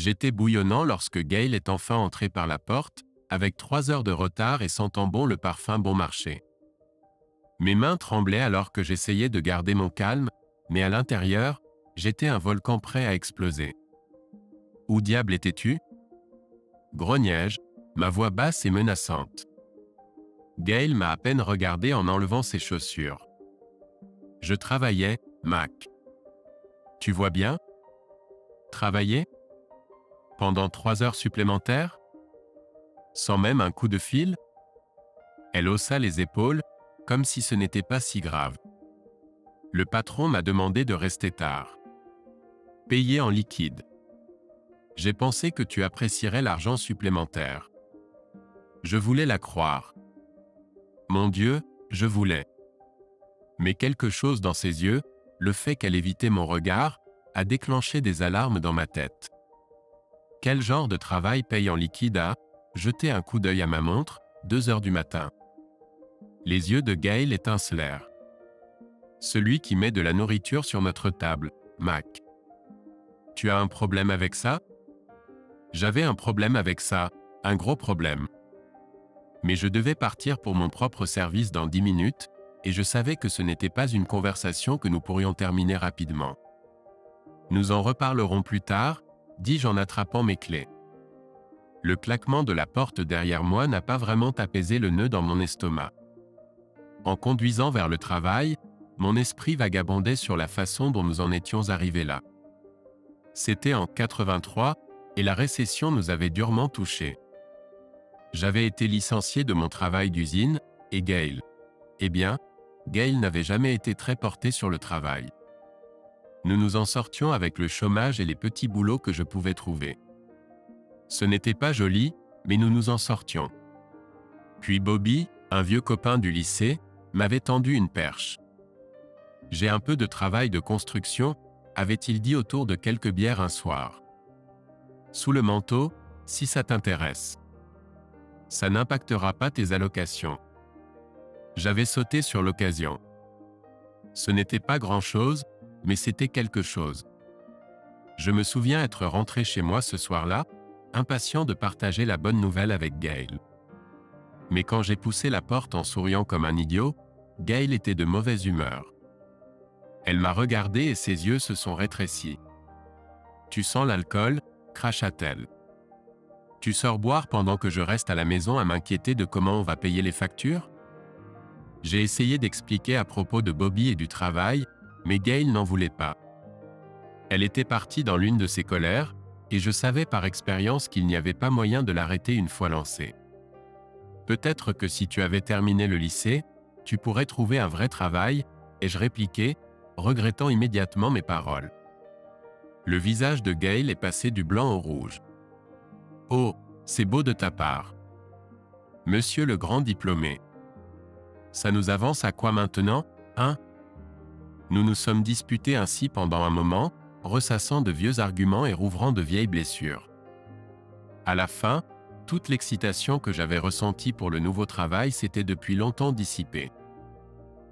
J'étais bouillonnant lorsque Gail est enfin entré par la porte, avec 3 heures de retard et sentant bon le parfum bon marché. Mes mains tremblaient alors que j'essayais de garder mon calme, mais à l'intérieur, j'étais un volcan prêt à exploser. Où diable étais-tu? Grognai-je, ma voix basse et menaçante. Gail m'a à peine regardé en enlevant ses chaussures. Je travaillais, Mac. Tu vois bien? Travailler? Pendant 3 heures supplémentaires? Sans même un coup de fil? Elle haussa les épaules, comme si ce n'était pas si grave. Le patron m'a demandé de rester tard. Payé en liquide. J'ai pensé que tu apprécierais l'argent supplémentaire. Je voulais la croire. Mon Dieu, je voulais. Mais quelque chose dans ses yeux, le fait qu'elle évitait mon regard, a déclenché des alarmes dans ma tête. Quel genre de travail paye en liquide à jeter un coup d'œil à ma montre, 2 heures du matin. Les yeux de Gail étincelèrent. Celui qui met de la nourriture sur notre table, Mac. Tu as un problème avec ça? J'avais un problème avec ça, un gros problème. Mais je devais partir pour mon propre service dans 10 minutes, et je savais que ce n'était pas une conversation que nous pourrions terminer rapidement. Nous en reparlerons plus tard, dis-je en attrapant mes clés. Le claquement de la porte derrière moi n'a pas vraiment apaisé le nœud dans mon estomac. En conduisant vers le travail, mon esprit vagabondait sur la façon dont nous en étions arrivés là. C'était en 83, et la récession nous avait durement touchés. J'avais été licencié de mon travail d'usine, et Gail. Eh bien, Gail n'avait jamais été très portée sur le travail. Nous nous en sortions avec le chômage et les petits boulots que je pouvais trouver. Ce n'était pas joli, mais nous nous en sortions. Puis Bobby, un vieux copain du lycée, m'avait tendu une perche. J'ai un peu de travail de construction, avait-il dit autour de quelques bières un soir. Sous le manteau, si ça t'intéresse. Ça n'impactera pas tes allocations. J'avais sauté sur l'occasion. Ce n'était pas grand-chose, mais c'était quelque chose. Je me souviens être rentré chez moi ce soir-là, impatient de partager la bonne nouvelle avec Gail. Mais quand j'ai poussé la porte en souriant comme un idiot, Gail était de mauvaise humeur. Elle m'a regardé et ses yeux se sont rétrécis. « Tu sens l'alcool ?» cracha-t-elle. « Tu sors boire pendant que je reste à la maison à m'inquiéter de comment on va payer les factures ?» J'ai essayé d'expliquer à propos de Bobby et du travail, mais Gail n'en voulait pas. Elle était partie dans l'une de ses colères, et je savais par expérience qu'il n'y avait pas moyen de l'arrêter une fois lancée. Peut-être que si tu avais terminé le lycée, tu pourrais trouver un vrai travail, ai-je répliqué, regrettant immédiatement mes paroles. Le visage de Gail est passé du blanc au rouge. « Oh, c'est beau de ta part. Monsieur le grand diplômé. Ça nous avance à quoi maintenant, hein ?» Nous nous sommes disputés ainsi pendant un moment, ressassant de vieux arguments et rouvrant de vieilles blessures. À la fin, toute l'excitation que j'avais ressentie pour le nouveau travail s'était depuis longtemps dissipée.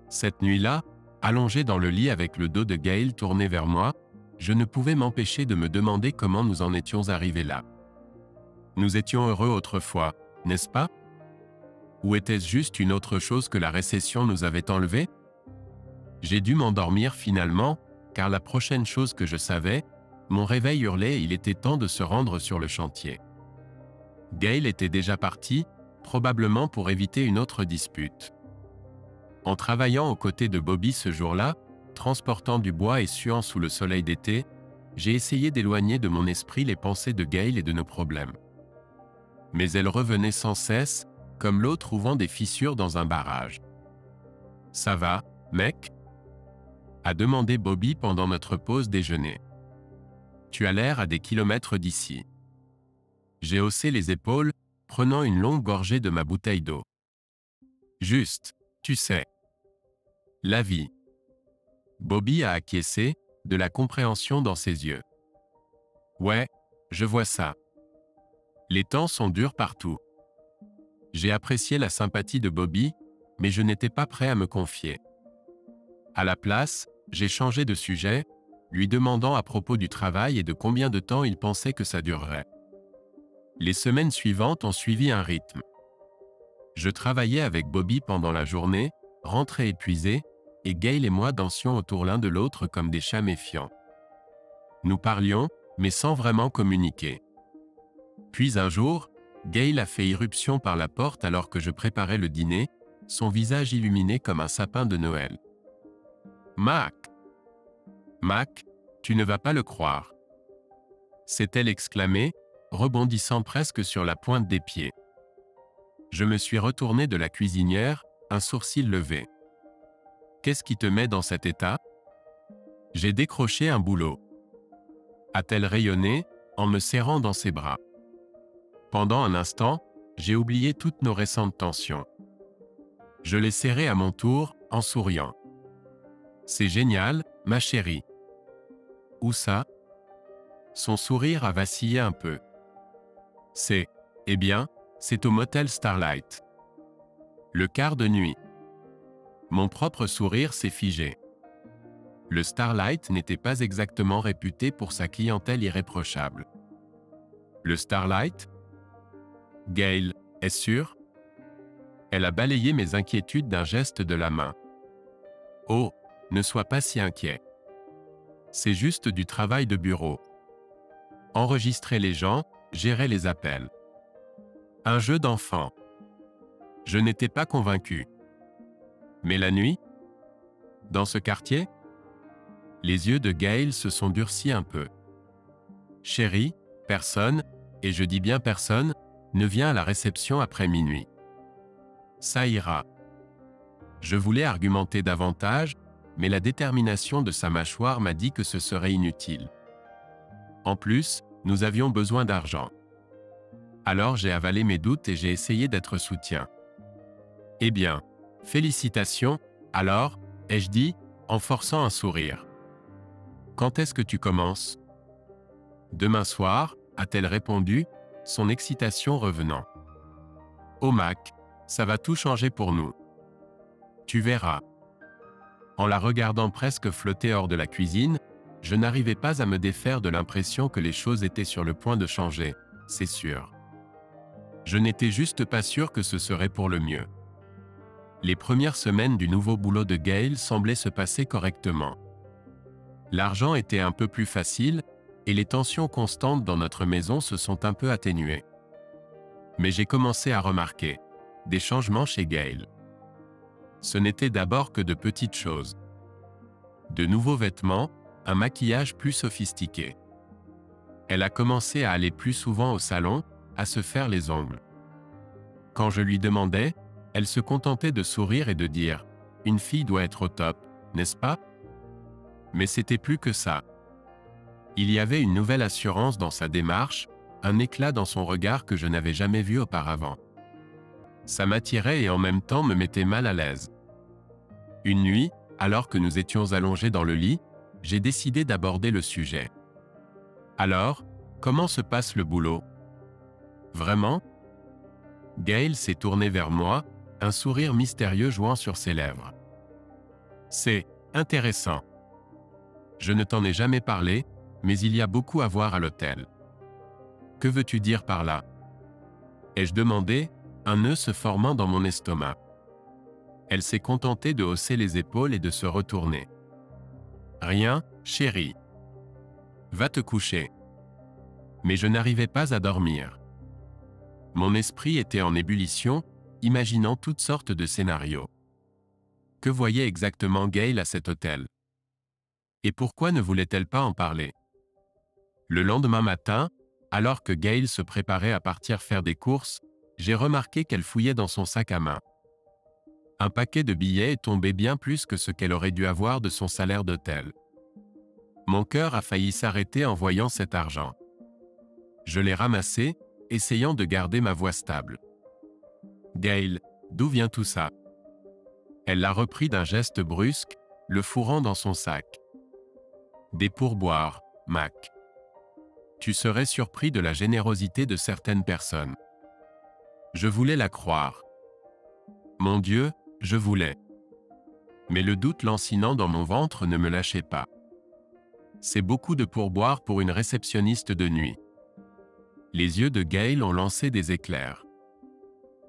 Cette nuit-là, allongé dans le lit avec le dos de Gail tourné vers moi, je ne pouvais m'empêcher de me demander comment nous en étions arrivés là. Nous étions heureux autrefois, n'est-ce pas? Ou était-ce juste une autre chose que la récession nous avait enlevé? J'ai dû m'endormir finalement, car la prochaine chose que je savais, mon réveil hurlait et il était temps de se rendre sur le chantier. Gail était déjà partie, probablement pour éviter une autre dispute. En travaillant aux côtés de Bobby ce jour-là, transportant du bois et suant sous le soleil d'été, j'ai essayé d'éloigner de mon esprit les pensées de Gail et de nos problèmes. Mais elles revenaient sans cesse, comme l'eau trouvant des fissures dans un barrage. « Ça va, mec ?» a demandé Bobby pendant notre pause déjeuner. « Tu as l'air à des kilomètres d'ici. » J'ai haussé les épaules, prenant une longue gorgée de ma bouteille d'eau. « Juste, tu sais. La vie. » Bobby a acquiescé, de la compréhension dans ses yeux. « Ouais, je vois ça. Les temps sont durs partout. » J'ai apprécié la sympathie de Bobby, mais je n'étais pas prêt à me confier. À la place, j'ai changé de sujet. lui demandant à propos du travail et de combien de temps il pensait que ça durerait. Les semaines suivantes ont suivi un rythme. Je travaillais avec Bobby pendant la journée, rentrais épuisé, et Gail et moi dansions autour l'un de l'autre comme des chats méfiants. Nous parlions, mais sans vraiment communiquer. Puis un jour, Gail a fait irruption par la porte alors que je préparais le dîner, son visage illuminé comme un sapin de Noël. « Mac! Mac, tu ne vas pas le croire !» s'est-elle exclamée, rebondissant presque sur la pointe des pieds. Je me suis retourné de la cuisinière, un sourcil levé. « Qu'est-ce qui te met dans cet état ?» J'ai décroché un boulot. A-t-elle rayonné, en me serrant dans ses bras. Pendant un instant, j'ai oublié toutes nos récentes tensions. Je l'ai serré à mon tour, en souriant. « C'est génial, ma chérie. » Où ça ? Son sourire a vacillé un peu. Eh bien, c'est au motel Starlight. Le quart de nuit. Mon propre sourire s'est figé. Le Starlight n'était pas exactement réputé pour sa clientèle irréprochable. Le Starlight ? Gail, est-ce sûr ? Elle a balayé mes inquiétudes d'un geste de la main. Oh, ne sois pas si inquiet. C'est juste du travail de bureau. Enregistrer les gens, gérer les appels. Un jeu d'enfant. Je n'étais pas convaincu. Mais la nuit ? Dans ce quartier ? Les yeux de Gail se sont durcis un peu. Chérie, personne, et je dis bien personne, ne vient à la réception après minuit. Ça ira. Je voulais argumenter davantage, mais la détermination de sa mâchoire m'a dit que ce serait inutile. En plus, nous avions besoin d'argent. Alors j'ai avalé mes doutes et j'ai essayé d'être soutien. Eh bien, félicitations, alors, ai-je dit, en forçant un sourire. Quand est-ce que tu commences ? Demain soir, a-t-elle répondu, son excitation revenant. Oh Mac, ça va tout changer pour nous. Tu verras. En la regardant presque flotter hors de la cuisine, je n'arrivais pas à me défaire de l'impression que les choses étaient sur le point de changer, c'est sûr. Je n'étais juste pas sûr que ce serait pour le mieux. Les premières semaines du nouveau boulot de Gail semblaient se passer correctement. L'argent était un peu plus facile, et les tensions constantes dans notre maison se sont un peu atténuées. Mais j'ai commencé à remarquer des changements chez Gail. Ce n'était d'abord que de petites choses. De nouveaux vêtements, un maquillage plus sophistiqué. Elle a commencé à aller plus souvent au salon, à se faire les ongles. Quand je lui demandais, elle se contentait de sourire et de dire « Une fille doit être au top, n'est-ce pas ?» Mais c'était plus que ça. Il y avait une nouvelle assurance dans sa démarche, un éclat dans son regard que je n'avais jamais vu auparavant. Ça m'attirait et en même temps me mettait mal à l'aise. Une nuit, alors que nous étions allongés dans le lit, j'ai décidé d'aborder le sujet. Alors, comment se passe le boulot ? Vraiment ? Gail s'est tournée vers moi, un sourire mystérieux jouant sur ses lèvres. C'est intéressant. Je ne t'en ai jamais parlé, mais il y a beaucoup à voir à l'hôtel. Que veux-tu dire par là ? Ai-je demandé, un nœud se formant dans mon estomac. Elle s'est contentée de hausser les épaules et de se retourner. Rien, chérie. Va te coucher. Mais je n'arrivais pas à dormir. Mon esprit était en ébullition, imaginant toutes sortes de scénarios. Que voyait exactement Gail à cet hôtel ? Et pourquoi ne voulait-elle pas en parler ? Le lendemain matin, alors que Gail se préparait à partir faire des courses, j'ai remarqué qu'elle fouillait dans son sac à main. Un paquet de billets est tombé bien plus que ce qu'elle aurait dû avoir de son salaire d'hôtel. Mon cœur a failli s'arrêter en voyant cet argent. Je l'ai ramassé, essayant de garder ma voix stable. « Gail, d'où vient tout ça ?» Elle l'a repris d'un geste brusque, le fourrant dans son sac. « Des pourboires, Mac. Tu serais surpris de la générosité de certaines personnes. » Je voulais la croire. Mon Dieu, je voulais. Mais le doute lancinant dans mon ventre ne me lâchait pas. C'est beaucoup de pourboire pour une réceptionniste de nuit. Les yeux de Gail ont lancé des éclairs.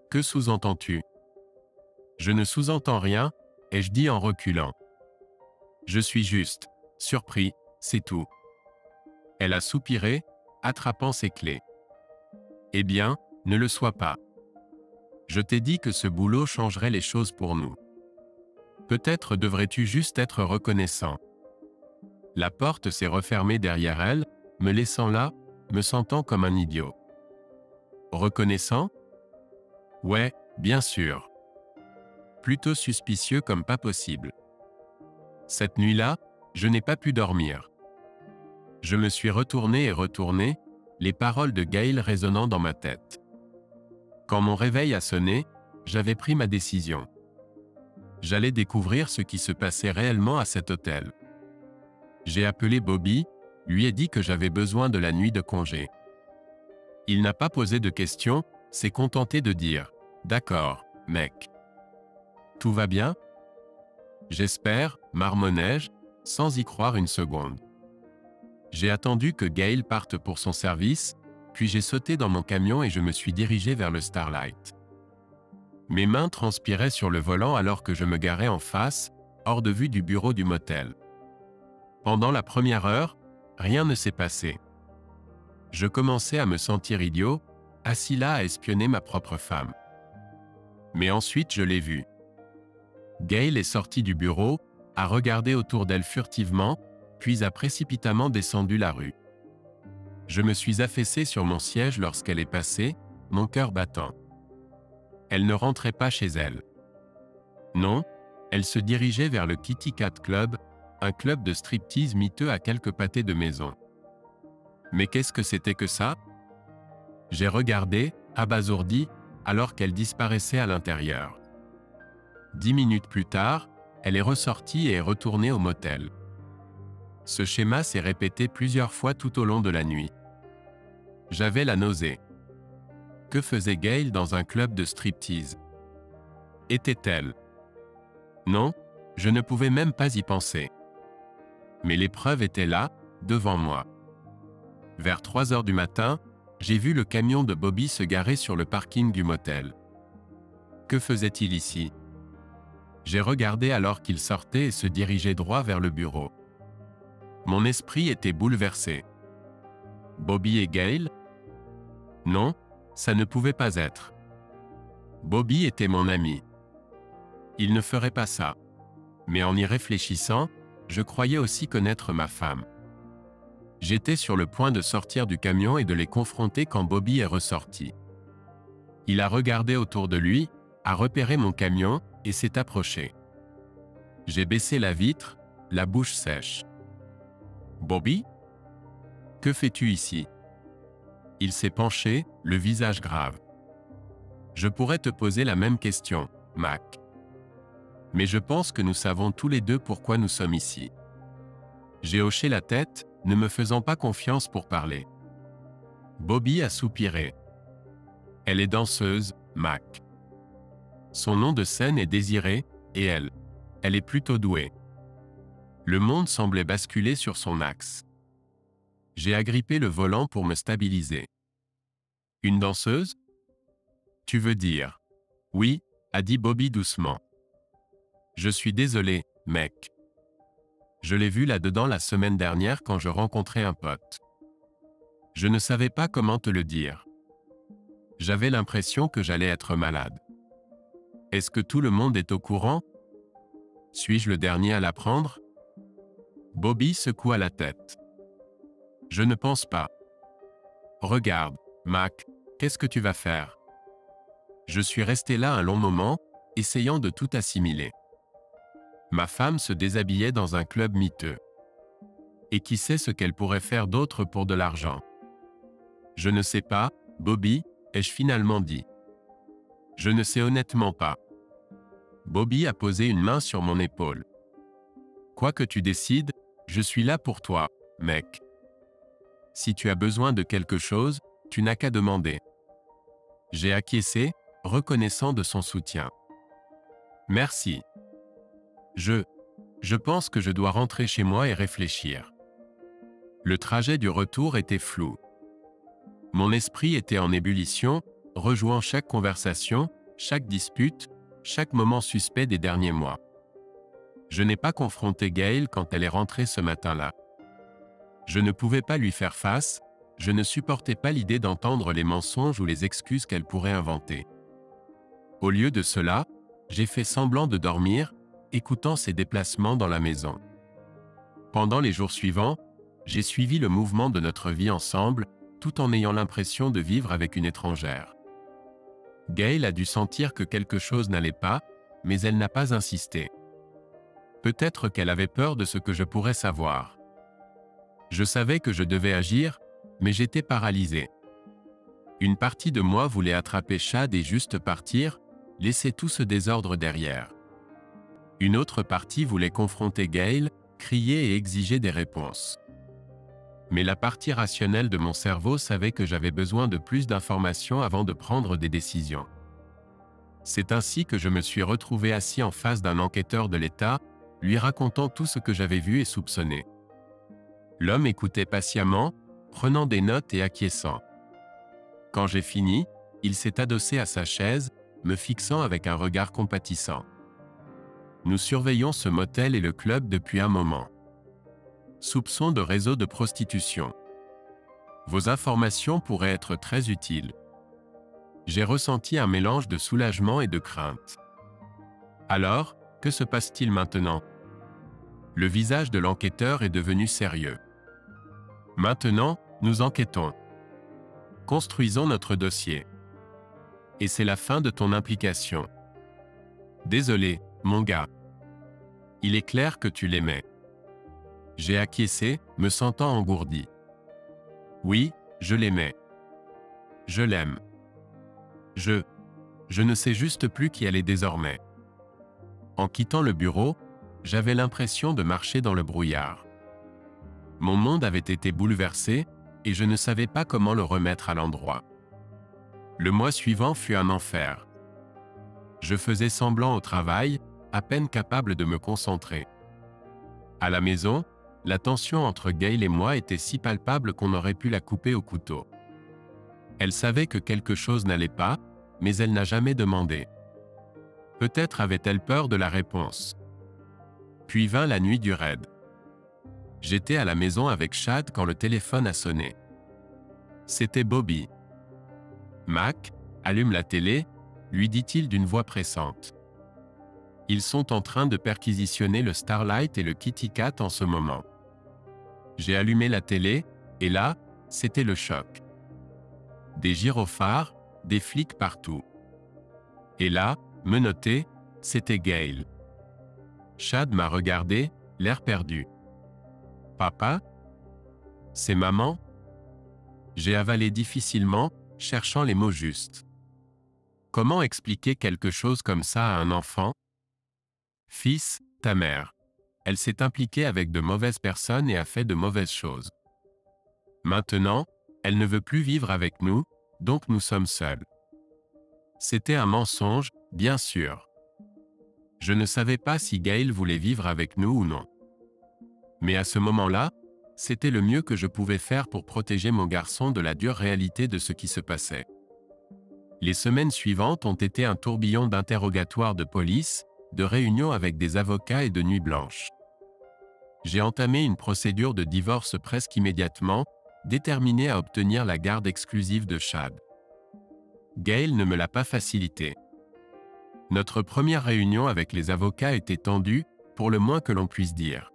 Que sous-entends-tu? Je ne sous-entends rien, ai-je dit en reculant. Je suis juste surpris, c'est tout. Elle a soupiré, attrapant ses clés. Eh bien, ne le sois pas. Je t'ai dit que ce boulot changerait les choses pour nous. Peut-être devrais-tu juste être reconnaissant. La porte s'est refermée derrière elle, me laissant là, me sentant comme un idiot. Reconnaissant? Ouais, bien sûr. Plutôt suspicieux comme pas possible. Cette nuit-là, je n'ai pas pu dormir. Je me suis retourné et retourné, les paroles de Gail résonnant dans ma tête. Quand mon réveil a sonné, j'avais pris ma décision. J'allais découvrir ce qui se passait réellement à cet hôtel. J'ai appelé Bobby, lui ai dit que j'avais besoin de la nuit de congé. Il n'a pas posé de questions, s'est contenté de dire « D'accord, mec. » Tout va bien? J'espère, marmonnai-je, sans y croire une seconde. J'ai attendu que Gail parte pour son service, puis j'ai sauté dans mon camion et je me suis dirigé vers le Starlight. Mes mains transpiraient sur le volant alors que je me garais en face, hors de vue du bureau du motel. Pendant la première heure, rien ne s'est passé. Je commençais à me sentir idiot, assis là à espionner ma propre femme. Mais ensuite je l'ai vue. Gail est sortie du bureau, a regardé autour d'elle furtivement, puis a précipitamment descendu la rue. Je me suis affaissé sur mon siège lorsqu'elle est passée, mon cœur battant. Elle ne rentrait pas chez elle. Non, elle se dirigeait vers le Kitty Cat Club, un club de striptease miteux à quelques pâtés de maison. Mais qu'est-ce que c'était que ça? J'ai regardé, abasourdi, alors qu'elle disparaissait à l'intérieur. 10 minutes plus tard, elle est ressortie et est retournée au motel. Ce schéma s'est répété plusieurs fois tout au long de la nuit. J'avais la nausée. Que faisait Gail dans un club de striptease? Était-elle? Non, je ne pouvais même pas y penser. Mais les preuves étaient là, devant moi. Vers 3 heures du matin, j'ai vu le camion de Bobby se garer sur le parking du motel. Que faisait-il ici? J'ai regardé alors qu'il sortait et se dirigeait droit vers le bureau. Mon esprit était bouleversé. Bobby et Gail? Non, ça ne pouvait pas être. Bobby était mon ami. Il ne ferait pas ça. Mais en y réfléchissant, je croyais aussi connaître ma femme. J'étais sur le point de sortir du camion et de les confronter quand Bobby est ressorti. Il a regardé autour de lui, a repéré mon camion et s'est approché. J'ai baissé la vitre, la bouche sèche. Bobby? Que fais-tu ici? Il s'est penché, le visage grave. Je pourrais te poser la même question, Mac. Mais je pense que nous savons tous les deux pourquoi nous sommes ici. J'ai hoché la tête, ne me faisant pas confiance pour parler. Bobby a soupiré. Elle est danseuse, Mac. Son nom de scène est Désirée, et elle est plutôt douée. Le monde semblait basculer sur son axe. J'ai agrippé le volant pour me stabiliser. Une danseuse? Tu veux dire? Oui, a dit Bobby doucement. Je suis désolé, mec. Je l'ai vue là-dedans la semaine dernière quand je rencontrais un pote. Je ne savais pas comment te le dire. J'avais l'impression que j'allais être malade. Est-ce que tout le monde est au courant? Suis-je le dernier à l'apprendre? Bobby secoua la tête. Je ne pense pas. Regarde, Mac, qu'est-ce que tu vas faire? Je suis resté là un long moment, essayant de tout assimiler. Ma femme se déshabillait dans un club miteux. Et qui sait ce qu'elle pourrait faire d'autre pour de l'argent? Je ne sais pas, Bobby, ai-je finalement dit. Je ne sais honnêtement pas. Bobby a posé une main sur mon épaule. Quoi que tu décides, je suis là pour toi, mec. Si tu as besoin de quelque chose, tu n'as qu'à demander. J'ai acquiescé, reconnaissant de son soutien. Merci. Je pense que je dois rentrer chez moi et réfléchir. Le trajet du retour était flou. Mon esprit était en ébullition, rejouant chaque conversation, chaque dispute, chaque moment suspect des derniers mois. Je n'ai pas confronté Gail quand elle est rentrée ce matin-là. Je ne pouvais pas lui faire face, je ne supportais pas l'idée d'entendre les mensonges ou les excuses qu'elle pourrait inventer. Au lieu de cela, j'ai fait semblant de dormir, écoutant ses déplacements dans la maison. Pendant les jours suivants, j'ai suivi le mouvement de notre vie ensemble, tout en ayant l'impression de vivre avec une étrangère. Gail a dû sentir que quelque chose n'allait pas, mais elle n'a pas insisté. Peut-être qu'elle avait peur de ce que je pourrais savoir. Je savais que je devais agir, mais j'étais paralysé. Une partie de moi voulait attraper Chad et juste partir, laisser tout ce désordre derrière. Une autre partie voulait confronter Gail, crier et exiger des réponses. Mais la partie rationnelle de mon cerveau savait que j'avais besoin de plus d'informations avant de prendre des décisions. C'est ainsi que je me suis retrouvé assis en face d'un enquêteur de l'État, lui racontant tout ce que j'avais vu et soupçonné. L'homme écoutait patiemment, prenant des notes et acquiesçant. Quand j'ai fini, il s'est adossé à sa chaise, me fixant avec un regard compatissant. Nous surveillons ce motel et le club depuis un moment. Soupçon de réseau de prostitution. Vos informations pourraient être très utiles. J'ai ressenti un mélange de soulagement et de crainte. Alors, que se passe-t-il maintenant? Le visage de l'enquêteur est devenu sérieux. Maintenant, nous enquêtons. Construisons notre dossier. Et c'est la fin de ton implication. Désolé, mon gars. Il est clair que tu l'aimais. J'ai acquiescé, me sentant engourdi. Oui, je l'aimais. Je l'aime. Je ne sais juste plus qui elle est désormais. En quittant le bureau, j'avais l'impression de marcher dans le brouillard. Mon monde avait été bouleversé, et je ne savais pas comment le remettre à l'endroit. Le mois suivant fut un enfer. Je faisais semblant au travail, à peine capable de me concentrer. À la maison, la tension entre Gail et moi était si palpable qu'on aurait pu la couper au couteau. Elle savait que quelque chose n'allait pas, mais elle n'a jamais demandé. Peut-être avait-elle peur de la réponse. Puis vint la nuit du raid. J'étais à la maison avec Chad quand le téléphone a sonné. C'était Bobby. Mac, allume la télé, lui dit-il d'une voix pressante. Ils sont en train de perquisitionner le Starlight et le Kitty Cat en ce moment. J'ai allumé la télé, et là, c'était le choc. Des gyrophares, des flics partout. Et là, menotté, c'était Gail. Chad m'a regardé, l'air perdu. Papa? C'est maman? J'ai avalé difficilement, cherchant les mots justes. Comment expliquer quelque chose comme ça à un enfant? Fils, ta mère. Elle s'est impliquée avec de mauvaises personnes et a fait de mauvaises choses. Maintenant, elle ne veut plus vivre avec nous, donc nous sommes seuls. C'était un mensonge, bien sûr. Je ne savais pas si Gail voulait vivre avec nous ou non. Mais à ce moment-là, c'était le mieux que je pouvais faire pour protéger mon garçon de la dure réalité de ce qui se passait. Les semaines suivantes ont été un tourbillon d'interrogatoires de police, de réunions avec des avocats et de nuits blanches. J'ai entamé une procédure de divorce presque immédiatement, déterminé à obtenir la garde exclusive de Chad. Gail ne me l'a pas facilité. Notre première réunion avec les avocats était tendue, pour le moins que l'on puisse dire.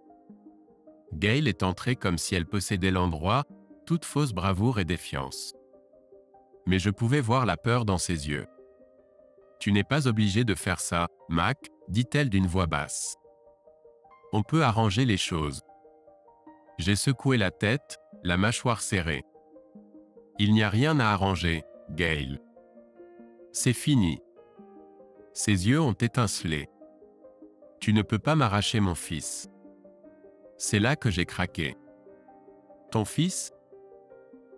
Gail est entrée comme si elle possédait l'endroit, toute fausse bravoure et défiance. Mais je pouvais voir la peur dans ses yeux. « Tu n'es pas obligé de faire ça, Mac, » dit-elle d'une voix basse. « On peut arranger les choses. » J'ai secoué la tête, la mâchoire serrée. « Il n'y a rien à arranger, Gail. C'est fini. » Ses yeux ont étincelé. « Tu ne peux pas m'arracher mon fils. » C'est là que j'ai craqué. « Ton fils?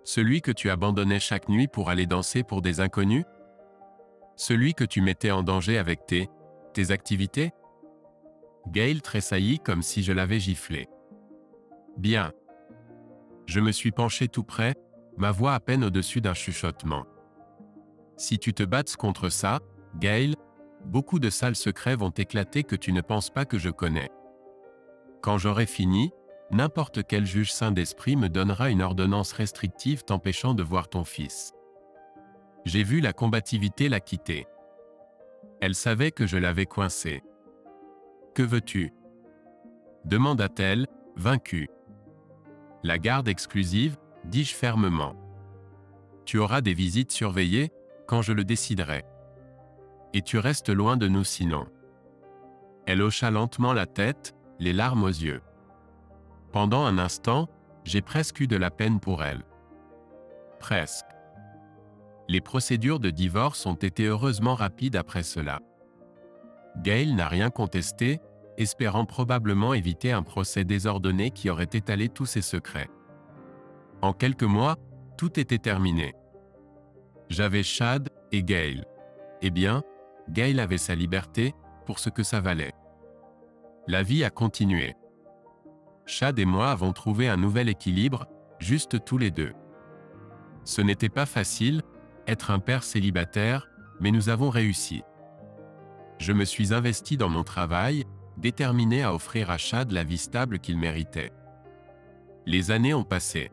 Celui que tu abandonnais chaque nuit pour aller danser pour des inconnus? Celui que tu mettais en danger avec tes activités? » Gail tressaillit comme si je l'avais giflé. « Bien. Je me suis penché tout près, ma voix à peine au-dessus d'un chuchotement. Si tu te battes contre ça, Gail, beaucoup de sales secrets vont éclater que tu ne penses pas que je connais. Quand j'aurai fini, n'importe quel juge saint d'esprit me donnera une ordonnance restrictive t'empêchant de voir ton fils. J'ai vu la combativité la quitter. Elle savait que je l'avais coincée. Que veux-tu ? Demanda-t-elle, vaincue. La garde exclusive, dis-je fermement. Tu auras des visites surveillées, quand je le déciderai. Et tu restes loin de nous sinon. Elle hocha lentement la tête, les larmes aux yeux. Pendant un instant, j'ai presque eu de la peine pour elle. Presque. Les procédures de divorce ont été heureusement rapides après cela. Gail n'a rien contesté, espérant probablement éviter un procès désordonné qui aurait étalé tous ses secrets. En quelques mois, tout était terminé. J'avais Chad et Gail. Eh bien, Gail avait sa liberté, pour ce que ça valait. La vie a continué. Chad et moi avons trouvé un nouvel équilibre, juste tous les deux. Ce n'était pas facile, être un père célibataire, mais nous avons réussi. Je me suis investi dans mon travail, déterminé à offrir à Chad la vie stable qu'il méritait. Les années ont passé.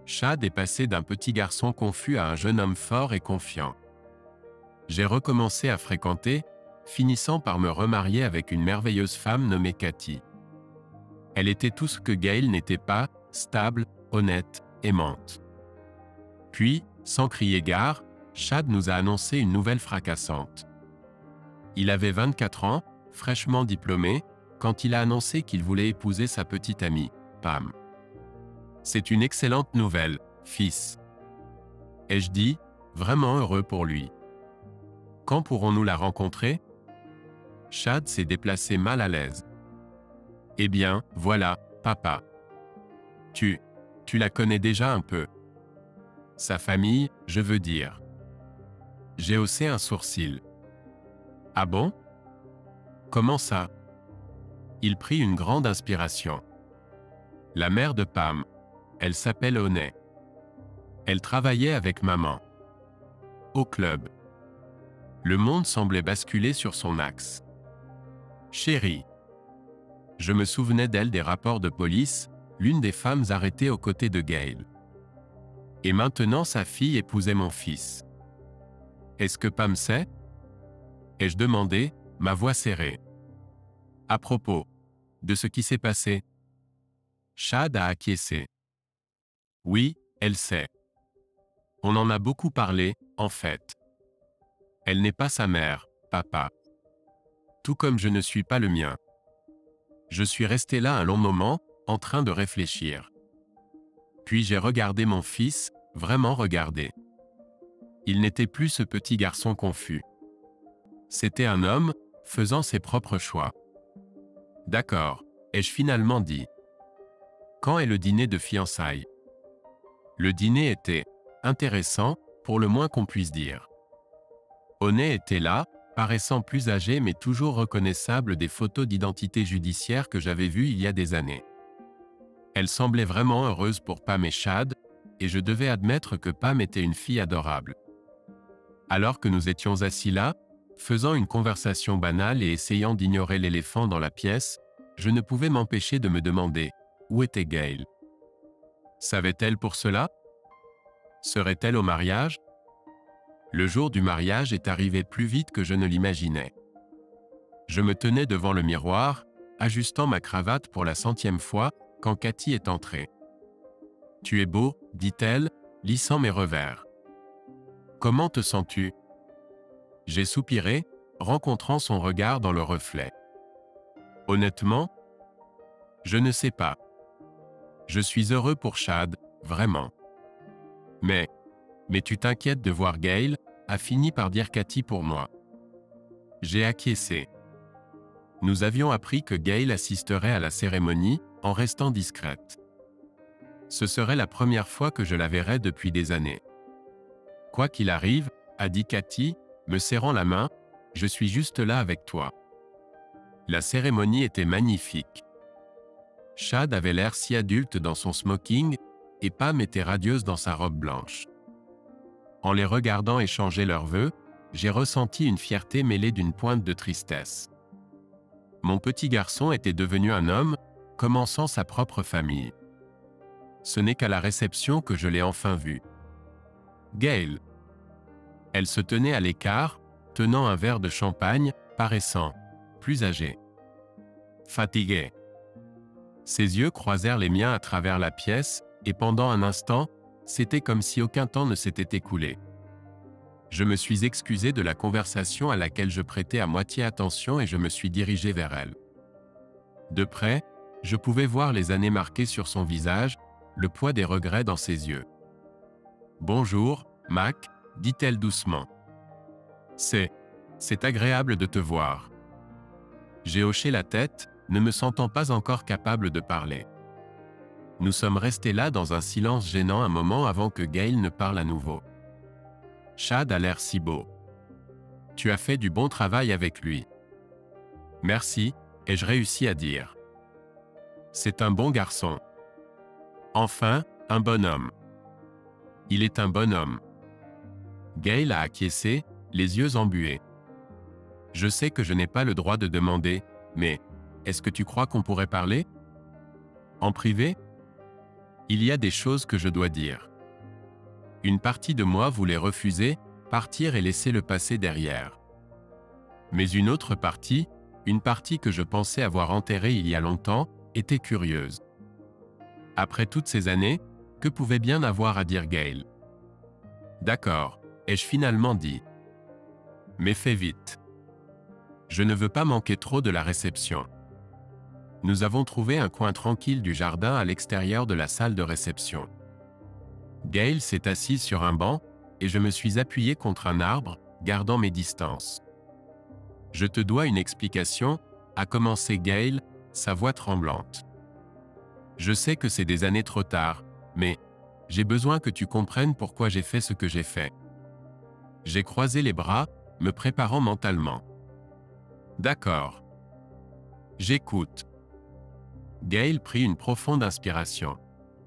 Chad est passé d'un petit garçon confus à un jeune homme fort et confiant. J'ai recommencé à fréquenter, finissant par me remarier avec une merveilleuse femme nommée Cathy. Elle était tout ce que Gail n'était pas, stable, honnête, aimante. Puis, sans crier gare, Chad nous a annoncé une nouvelle fracassante. Il avait 24 ans, fraîchement diplômé, quand il a annoncé qu'il voulait épouser sa petite amie, Pam. C'est une excellente nouvelle, fils. Ai-je dit, vraiment heureux pour lui. Quand pourrons-nous la rencontrer ? Chad s'est déplacé mal à l'aise. Eh bien, voilà, papa. Tu la connais déjà un peu. Sa famille, je veux dire. J'ai haussé un sourcil. Ah bon ? Comment ça ? Il prit une grande inspiration. La mère de Pam, elle s'appelle Honey. Elle travaillait avec maman. Au club. Le monde semblait basculer sur son axe. Chérie. Je me souvenais d'elle des rapports de police, l'une des femmes arrêtées aux côtés de Gail. Et maintenant sa fille épousait mon fils. Est-ce que Pam sait ? Ai-je demandé, ma voix serrée. À propos de ce qui s'est passé. Chad a acquiescé. Oui, elle sait. On en a beaucoup parlé, en fait. Elle n'est pas sa mère, papa. Tout comme je ne suis pas le mien. Je suis resté là un long moment, en train de réfléchir. Puis j'ai regardé mon fils, vraiment regardé. Il n'était plus ce petit garçon confus. C'était un homme, faisant ses propres choix. D'accord, ai-je finalement dit. Quand est le dîner de fiançailles ? Le dîner était intéressant, pour le moins qu'on puisse dire. Honey était là, paraissant plus âgé mais toujours reconnaissable des photos d'identité judiciaire que j'avais vues il y a des années. Elle semblait vraiment heureuse pour Pam et Chad, et je devais admettre que Pam était une fille adorable. Alors que nous étions assis là, faisant une conversation banale et essayant d'ignorer l'éléphant dans la pièce, je ne pouvais m'empêcher de me demander, où était Gail ? Savait-elle pour cela ? Serait-elle au mariage ? Le jour du mariage est arrivé plus vite que je ne l'imaginais. Je me tenais devant le miroir, ajustant ma cravate pour la 100e fois, quand Cathy est entrée. « Tu es beau, dit-elle, lissant mes revers. Comment te sens-tu ? » J'ai soupiré, rencontrant son regard dans le reflet. Honnêtement, je ne sais pas. Je suis heureux pour Chad, vraiment. Mais tu t'inquiètes de voir Gail, a fini par dire Cathy pour moi. J'ai acquiescé. Nous avions appris que Gail assisterait à la cérémonie, en restant discrète. Ce serait la première fois que je la verrais depuis des années. Quoi qu'il arrive, a dit Cathy, me serrant la main, je suis juste là avec toi. La cérémonie était magnifique. Chad avait l'air si adulte dans son smoking, et Pam était radieuse dans sa robe blanche. En les regardant échanger leurs vœux, j'ai ressenti une fierté mêlée d'une pointe de tristesse. Mon petit garçon était devenu un homme, commençant sa propre famille. Ce n'est qu'à la réception que je l'ai enfin vue. Gail. Elle se tenait à l'écart, tenant un verre de champagne, paraissant plus âgée. Fatiguée. Ses yeux croisèrent les miens à travers la pièce, et pendant un instant, c'était comme si aucun temps ne s'était écoulé. Je me suis excusé de la conversation à laquelle je prêtais à moitié attention et je me suis dirigé vers elle. De près, je pouvais voir les années marquées sur son visage, le poids des regrets dans ses yeux. « Bonjour, Mac », dit-elle doucement. « C'est agréable de te voir. » J'ai hoché la tête, ne me sentant pas encore capable de parler. Nous sommes restés là dans un silence gênant un moment avant que Gail ne parle à nouveau. « Chad a l'air si beau. Tu as fait du bon travail avec lui. »« Merci », ai-je réussi à dire. « C'est un bon garçon. Enfin, un bonhomme. » « Il est un bonhomme. » Gail a acquiescé, les yeux embués. « Je sais que je n'ai pas le droit de demander, mais est-ce que tu crois qu'on pourrait parler ? En privé ? Il y a des choses que je dois dire. » Une partie de moi voulait refuser, partir et laisser le passé derrière. Mais une autre partie, une partie que je pensais avoir enterrée il y a longtemps, était curieuse. Après toutes ces années, que pouvait bien avoir à dire Gail ? « D'accord, ai-je finalement dit. Mais fais vite. Je ne veux pas manquer trop de la réception. » Nous avons trouvé un coin tranquille du jardin à l'extérieur de la salle de réception. Gail s'est assise sur un banc, et je me suis appuyé contre un arbre, gardant mes distances. « Je te dois une explication », a commencé Gail, sa voix tremblante. « Je sais que c'est des années trop tard, mais j'ai besoin que tu comprennes pourquoi j'ai fait ce que j'ai fait. » J'ai croisé les bras, me préparant mentalement. « D'accord. J'écoute. » Gail prit une profonde inspiration.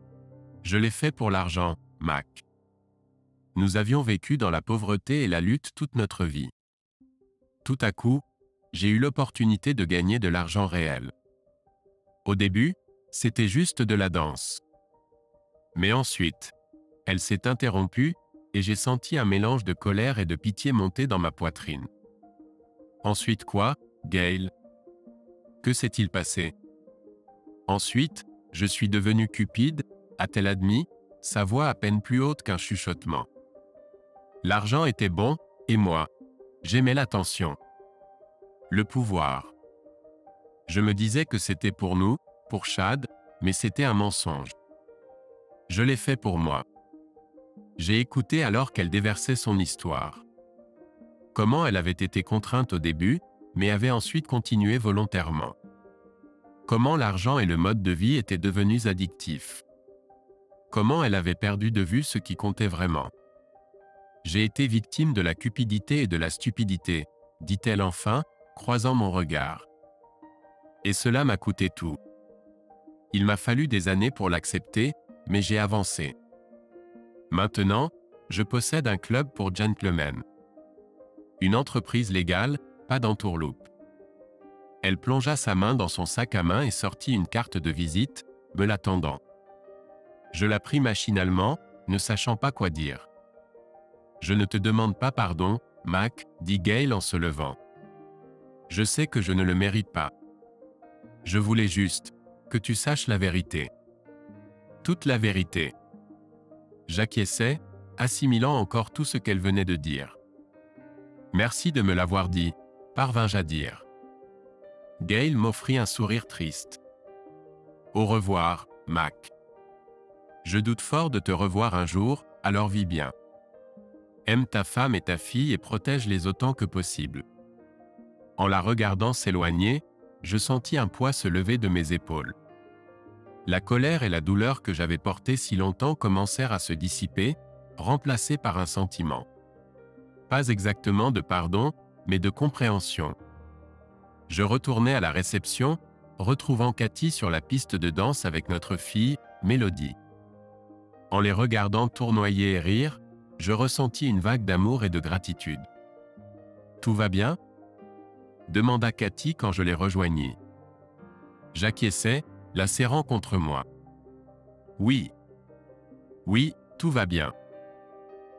« Je l'ai fait pour l'argent, Mac. Nous avions vécu dans la pauvreté et la lutte toute notre vie. Tout à coup, j'ai eu l'opportunité de gagner de l'argent réel. Au début, c'était juste de la danse. Mais ensuite, elle s'est interrompue, et j'ai senti un mélange de colère et de pitié monter dans ma poitrine. Ensuite quoi, Gail ? Que s'est-il passé ? Ensuite, je suis devenu cupide, a-t-elle admis, sa voix à peine plus haute qu'un chuchotement. L'argent était bon, et moi, j'aimais l'attention. Le pouvoir. Je me disais que c'était pour nous, pour Chad, mais c'était un mensonge. Je l'ai fait pour moi. J'ai écouté alors qu'elle déversait son histoire. Comment elle avait été contrainte au début, mais avait ensuite continué volontairement. Comment l'argent et le mode de vie étaient devenus addictifs. Comment elle avait perdu de vue ce qui comptait vraiment. J'ai été victime de la cupidité et de la stupidité, dit-elle enfin, croisant mon regard. Et cela m'a coûté tout. Il m'a fallu des années pour l'accepter, mais j'ai avancé. Maintenant, je possède un club pour gentlemen. Une entreprise légale, pas d'entourloupe. Elle plongea sa main dans son sac à main et sortit une carte de visite, me la tendant. Je la pris machinalement, ne sachant pas quoi dire. « Je ne te demande pas pardon, Mac, » dit Gail en se levant. « Je sais que je ne le mérite pas. Je voulais juste que tu saches la vérité. Toute la vérité. » J'acquiesçai, assimilant encore tout ce qu'elle venait de dire. « Merci de me l'avoir dit, » parvins-je à dire. Gail m'offrit un sourire triste. « Au revoir, Mac. Je doute fort de te revoir un jour, alors vis bien. Aime ta femme et ta fille et protège-les autant que possible. » En la regardant s'éloigner, je sentis un poids se lever de mes épaules. La colère et la douleur que j'avais portées si longtemps commencèrent à se dissiper, remplacées par un sentiment. Pas exactement de pardon, mais de compréhension. Je retournai à la réception, retrouvant Cathy sur la piste de danse avec notre fille, Mélodie. En les regardant tournoyer et rire, je ressentis une vague d'amour et de gratitude. « Tout va bien ?» demanda Cathy quand je les rejoignis. J'acquiesçai, la serrant contre moi. « Oui. Oui, tout va bien. »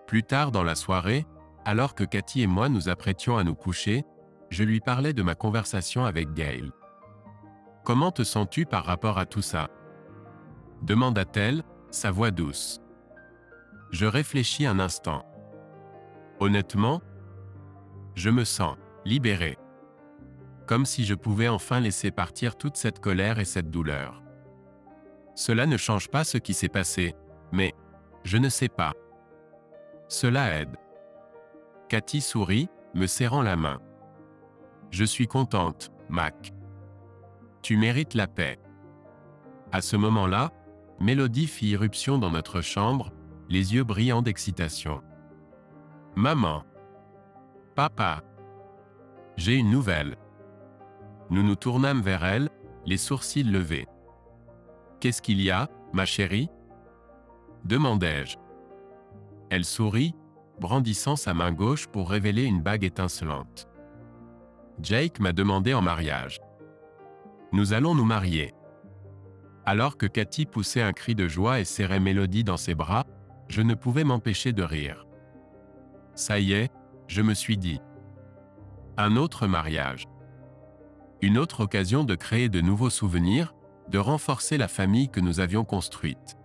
Plus tard dans la soirée, alors que Cathy et moi nous apprêtions à nous coucher, je lui parlais de ma conversation avec Gail. « Comment te sens-tu par rapport à tout ça ?» demanda-t-elle, sa voix douce. Je réfléchis un instant. Honnêtement, je me sens libéré. Comme si je pouvais enfin laisser partir toute cette colère et cette douleur. Cela ne change pas ce qui s'est passé, mais je ne sais pas. Cela aide. Cathy sourit, me serrant la main. Je suis contente, Mac. Tu mérites la paix. À ce moment-là, Mélodie fit irruption dans notre chambre, les yeux brillants d'excitation. Maman. Papa. J'ai une nouvelle. Nous nous tournâmes vers elle, les sourcils levés. Qu'est-ce qu'il y a, ma chérie ? demandai-je. Elle sourit, brandissant sa main gauche pour révéler une bague étincelante. Jake m'a demandé en mariage. Nous allons nous marier. Alors que Cathy poussait un cri de joie et serrait Mélodie dans ses bras, je ne pouvais m'empêcher de rire. Ça y est, je me suis dit. Un autre mariage. Une autre occasion de créer de nouveaux souvenirs, de renforcer la famille que nous avions construite.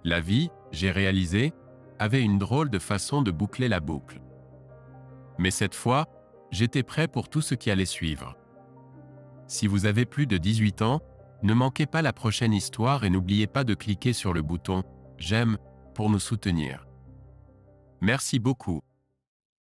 La vie, j'ai réalisé, avait une drôle de façon de boucler la boucle. Mais cette fois, j'étais prêt pour tout ce qui allait suivre. Si vous avez plus de 18 ans, ne manquez pas la prochaine histoire et n'oubliez pas de cliquer sur le bouton « J'aime » pour nous soutenir. Merci beaucoup.